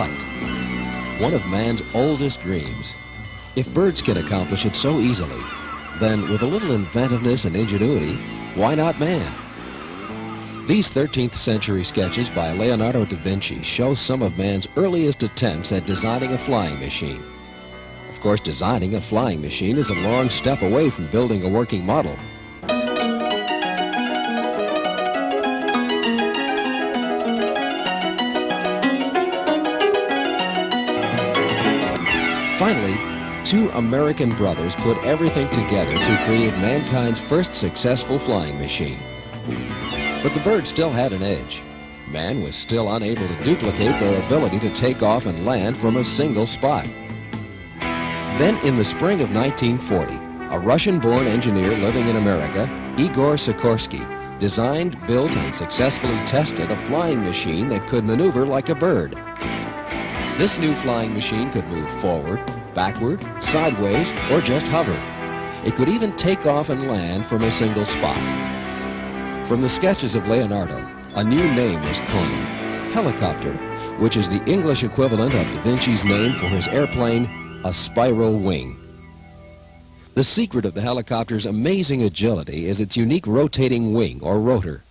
flight, one of man's oldest dreams. If birds can accomplish it so easily, then with a little inventiveness and ingenuity, why not man? These 13th century sketches by Leonardo da Vinci show some of man's earliest attempts at designing a flying machine. Of course, designing a flying machine is a long step away from building a working model. Finally, two American brothers put everything together to create mankind's first successful flying machine. But the bird still had an edge. Man was still unable to duplicate their ability to take off and land from a single spot. Then, in the spring of 1940, a Russian-born engineer living in America, Igor Sikorsky, designed, built, and successfully tested a flying machine that could maneuver like a bird. This new flying machine could move forward, backward, sideways, or just hover. It could even take off and land from a single spot. From the sketches of Leonardo, a new name was coined, helicopter, which is the English equivalent of Da Vinci's name for his airplane, a spiral wing. The secret of the helicopter's amazing agility is its unique rotating wing or rotor.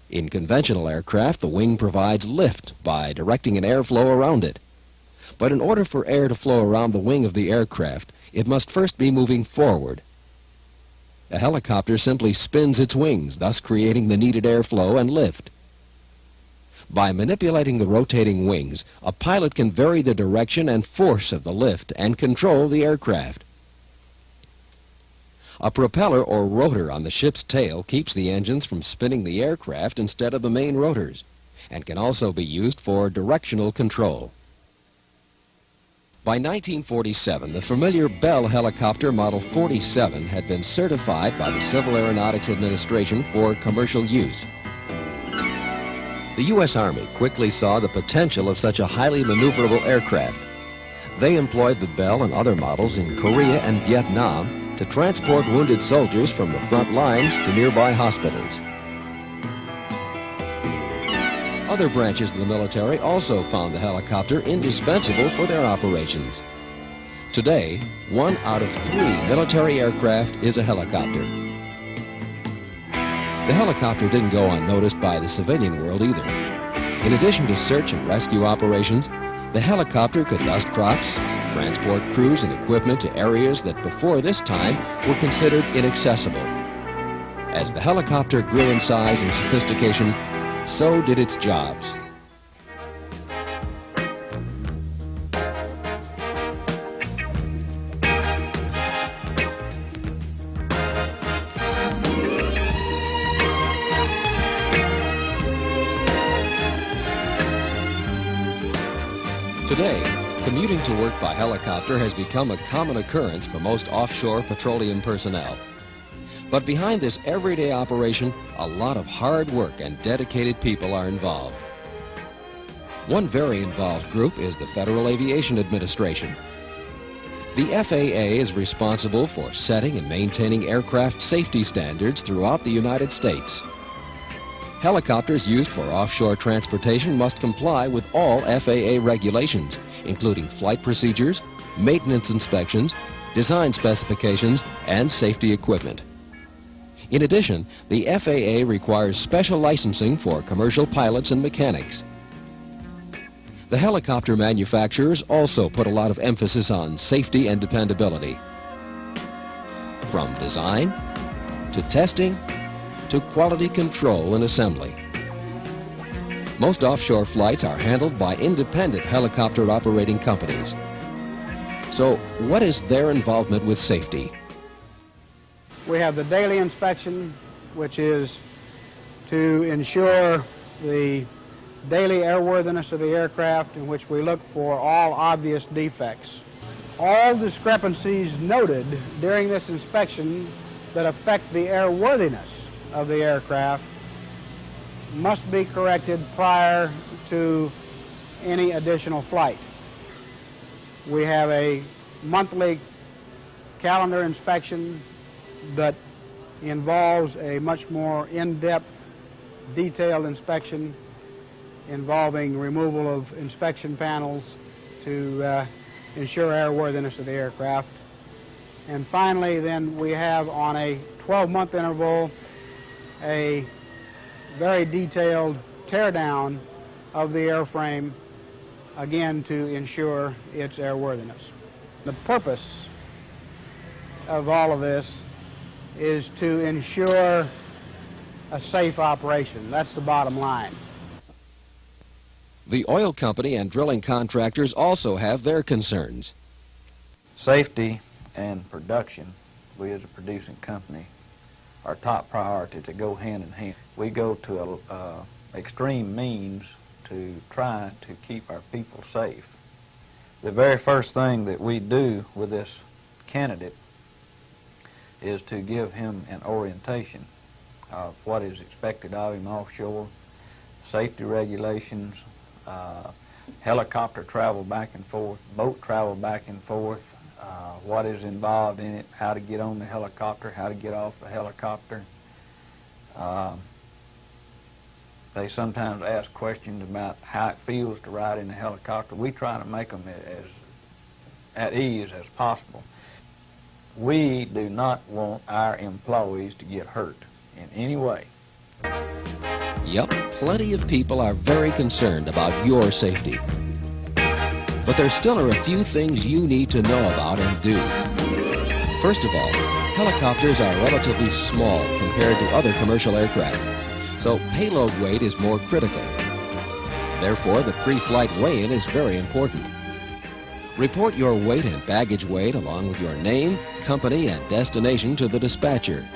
In conventional aircraft, the wing provides lift by directing an airflow around it. But in order for air to flow around the wing of the aircraft, it must first be moving forward. A helicopter simply spins its wings, thus creating the needed airflow and lift. By manipulating the rotating wings, a pilot can vary the direction and force of the lift and control the aircraft. A propeller or rotor on the ship's tail keeps the engines from spinning the aircraft instead of the main rotors, and can also be used for directional control. By 1947, the familiar Bell helicopter Model 47 had been certified by the Civil Aeronautics Administration for commercial use. The U.S. Army quickly saw the potential of such a highly maneuverable aircraft. They employed the Bell and other models in Korea and Vietnam to transport wounded soldiers from the front lines to nearby hospitals. Other branches of the military also found the helicopter indispensable for their operations. Today, 1 out of 3 military aircraft is a helicopter. The helicopter didn't go unnoticed by the civilian world either. In addition to search and rescue operations, the helicopter could dust crops, transport crews and equipment to areas that before this time were considered inaccessible. As the helicopter grew in size and sophistication, so did its jobs. Today, commuting to work by helicopter has become a common occurrence for most offshore petroleum personnel. But behind this everyday operation, a lot of hard work and dedicated people are involved. One very involved group is the Federal Aviation Administration. The FAA is responsible for setting and maintaining aircraft safety standards throughout the United States. Helicopters used for offshore transportation must comply with all FAA regulations, including flight procedures, maintenance inspections, design specifications, and safety equipment. In addition, the FAA requires special licensing for commercial pilots and mechanics. The helicopter manufacturers also put a lot of emphasis on safety and dependability. From design, to testing, to quality control and assembly. Most offshore flights are handled by independent helicopter operating companies. So, what is their involvement with safety? We have the daily inspection, which is to ensure the daily airworthiness of the aircraft, in which we look for all obvious defects. All discrepancies noted during this inspection that affect the airworthiness of the aircraft must be corrected prior to any additional flight. We have a monthly calendar inspection that involves a much more in-depth, detailed inspection involving removal of inspection panels to ensure airworthiness of the aircraft. And finally, then we have on a 12-month interval a very detailed teardown of the airframe, again to ensure its airworthiness. The purpose of all of this is to ensure a safe operation. That's the bottom line. The oil company and drilling contractors also have their concerns. Safety and production, we as a producing company, our top priority to go hand in hand. We go to extreme means to try to keep our people safe. The very first thing that we do with this candidate is to give him an orientation of what is expected of him offshore, safety regulations, helicopter travel back and forth, boat travel back and forth, what is involved in it, how to get on the helicopter, how to get off the helicopter. They sometimes ask questions about how it feels to ride in a helicopter. We try to make them as at ease as possible. We do not want our employees to get hurt in any way. Yep, plenty of people are very concerned about your safety. But there still are a few things you need to know about and do. First of all, helicopters are relatively small compared to other commercial aircraft, so payload weight is more critical. Therefore, the pre-flight weigh-in is very important. Report your weight and baggage weight along with your name, company, and destination to the dispatcher.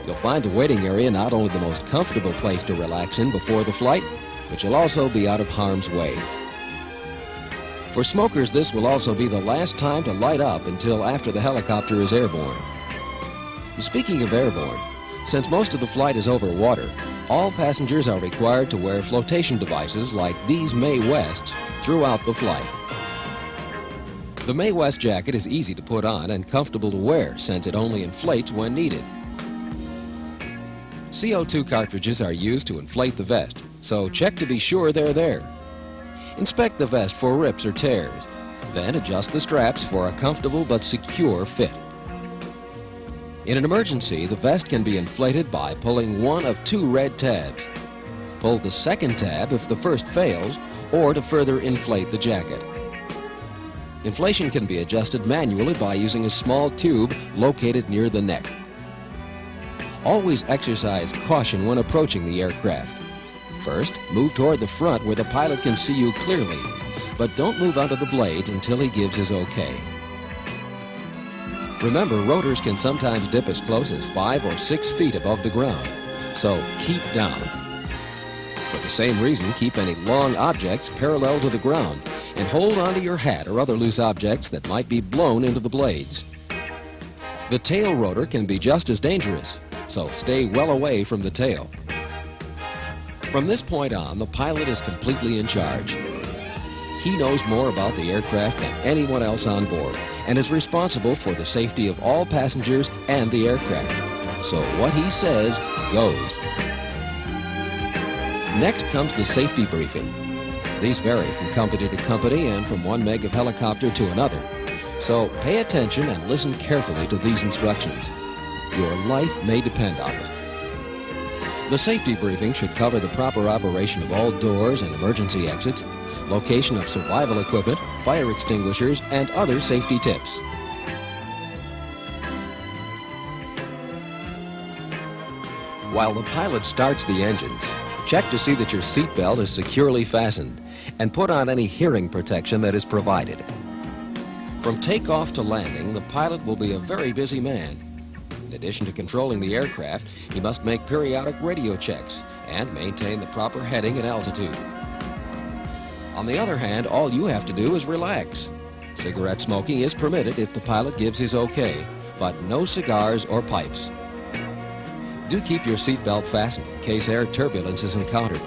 You'll find the waiting area not only the most comfortable place to relax in before the flight, but you'll also be out of harm's way. For smokers, this will also be the last time to light up until after the helicopter is airborne. Speaking of airborne, since most of the flight is over water, all passengers are required to wear flotation devices like these Mae Wests throughout the flight. The Mae West jacket is easy to put on and comfortable to wear since it only inflates when needed. CO2 cartridges are used to inflate the vest, so check to be sure they're there. Inspect the vest for rips or tears, then adjust the straps for a comfortable but secure fit. In an emergency, the vest can be inflated by pulling one of two red tabs. Pull the second tab if the first fails, or to further inflate the jacket. Inflation can be adjusted manually by using a small tube located near the neck. Always exercise caution when approaching the aircraft. First, move toward the front where the pilot can see you clearly, but don't move onto the blades until he gives his okay. Remember, rotors can sometimes dip as close as 5 or 6 feet above the ground, so keep down. For the same reason, keep any long objects parallel to the ground and hold onto your hat or other loose objects that might be blown into the blades. The tail rotor can be just as dangerous, so stay well away from the tail. From this point on, the pilot is completely in charge. He knows more about the aircraft than anyone else on board and is responsible for the safety of all passengers and the aircraft. So what he says goes. Next comes the safety briefing. These vary from company to company and from one meg of helicopter to another. So pay attention and listen carefully to these instructions. Your life may depend on it. The safety briefing should cover the proper operation of all doors and emergency exits, location of survival equipment, fire extinguishers, and other safety tips. While the pilot starts the engines, check to see that your seatbelt is securely fastened and put on any hearing protection that is provided. From takeoff to landing, the pilot will be a very busy man. In addition to controlling the aircraft, he must make periodic radio checks and maintain the proper heading and altitude. On the other hand, all you have to do is relax. Cigarette smoking is permitted if the pilot gives his okay, but no cigars or pipes. Do keep your seatbelt fastened in case air turbulence is encountered,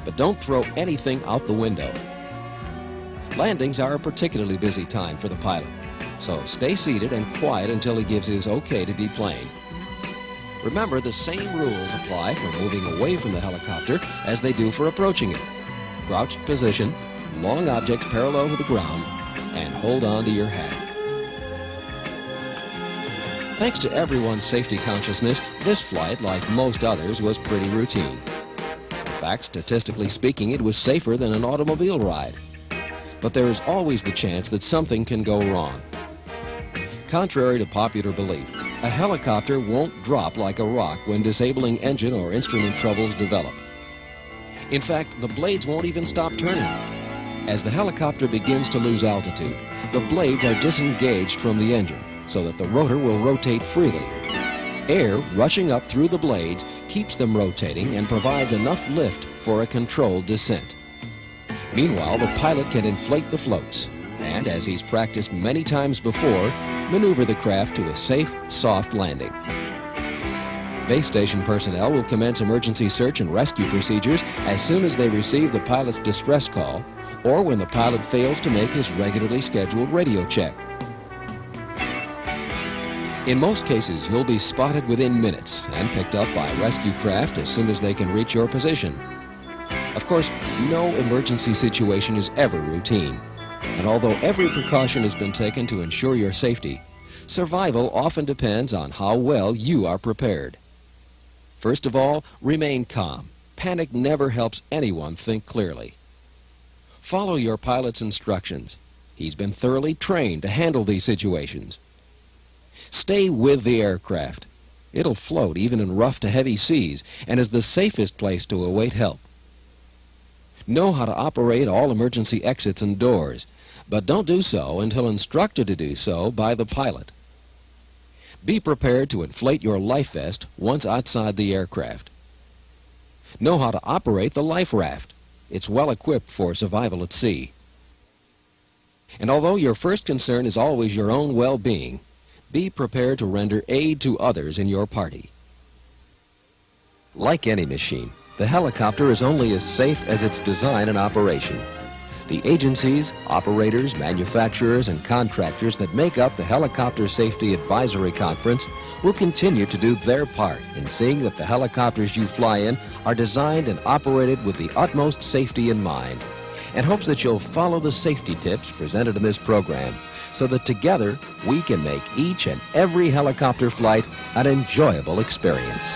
but don't throw anything out the window. Landings are a particularly busy time for the pilot, so stay seated and quiet until he gives his okay to deplane. Remember, the same rules apply for moving away from the helicopter as they do for approaching it. Crouched position, long objects parallel with the ground, and hold on to your hat. Thanks to everyone's safety consciousness, this flight, like most others, was pretty routine. In fact, statistically speaking, it was safer than an automobile ride. But there is always the chance that something can go wrong. Contrary to popular belief, a helicopter won't drop like a rock when disabling engine or instrument troubles develop. In fact, the blades won't even stop turning. As the helicopter begins to lose altitude, the blades are disengaged from the engine so that the rotor will rotate freely. Air rushing up through the blades keeps them rotating and provides enough lift for a controlled descent. Meanwhile, the pilot can inflate the floats and, as he's practiced many times before, maneuver the craft to a safe, soft landing. Base station personnel will commence emergency search and rescue procedures as soon as they receive the pilot's distress call or when the pilot fails to make his regularly scheduled radio check. In most cases, you'll be spotted within minutes and picked up by rescue craft as soon as they can reach your position. Of course, no emergency situation is ever routine, and although every precaution has been taken to ensure your safety, survival often depends on how well you are prepared. First of all, remain calm. Panic never helps anyone think clearly. Follow your pilot's instructions. He's been thoroughly trained to handle these situations. Stay with the aircraft. It'll float even in rough to heavy seas and is the safest place to await help. Know how to operate all emergency exits and doors, but don't do so until instructed to do so by the pilot. Be prepared to inflate your life vest once outside the aircraft. Know how to operate the life raft. It's well equipped for survival at sea. And although your first concern is always your own well-being, be prepared to render aid to others in your party. Like any machine, the helicopter is only as safe as its design and operation. The agencies, operators, manufacturers, and contractors that make up the Helicopter Safety Advisory Conference will continue to do their part in seeing that the helicopters you fly in are designed and operated with the utmost safety in mind, and hopes that you'll follow the safety tips presented in this program so that together we can make each and every helicopter flight an enjoyable experience.